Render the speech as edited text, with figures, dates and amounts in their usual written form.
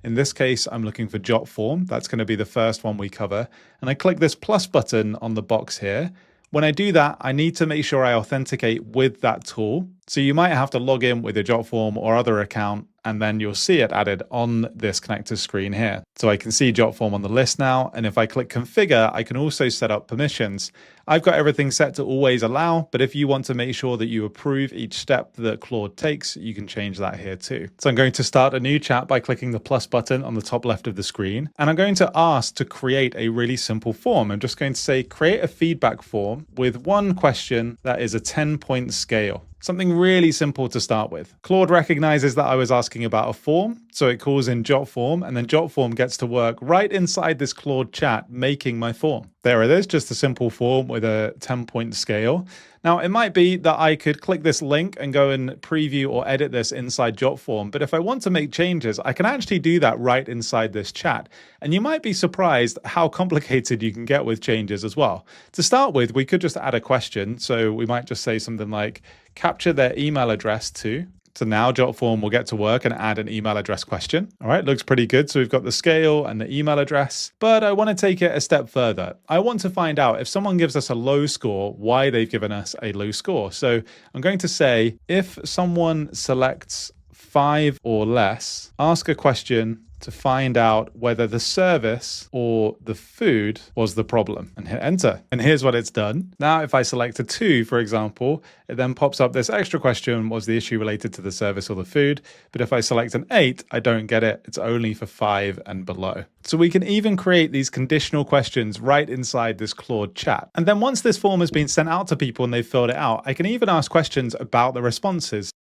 In this case, I'm looking for Jotform. That's going to be the first one we cover. And I click this plus button on the box here. When I do that, I need to make sure I authenticate with that tool. So you might have to log in with your Jotform or other account, and then you'll see it added on this connector screen here. So I can see Jotform on the list now. And if I click configure, I can also set up permissions. I've got everything set to always allow, but if you want to make sure that you approve each step that Claude takes, you can change that here too. So I'm going to start a new chat by clicking the plus button on the top left of the screen. And I'm going to ask to create a really simple form. I'm just going to say, create a feedback form with one question that is a 10-point scale. Something really simple to start with. Claude recognizes that I was asking about a form, so it calls in Jotform, and then Jotform gets to work right inside this Claude chat making my form. There it is, just a simple form with a 10-point scale. Now, it might be that I could click this link and go and preview or edit this inside Jotform, but if I want to make changes, I can actually do that right inside this chat. And you might be surprised how complicated you can get with changes as well. To start with, we could just add a question. So we might just say something like, capture their email address to. So now Jotform will get to work and add an email address question. All right, looks pretty good. So we've got the scale and the email address, but I want to take it a step further. I want to find out if someone gives us a low score, why they've given us a low score. So I'm going to say, if someone selects 5 or less, ask a question to find out whether the service or the food was the problem, and hit enter. And here's what it's done. Now, if I select a 2, for example, it then pops up this extra question, was the issue related to the service or the food? But if I select an 8, I don't get it. It's only for 5 and below. So we can even create these conditional questions right inside this Claude chat. And then once this form has been sent out to people and they've filled it out, I can even ask questions about the responses.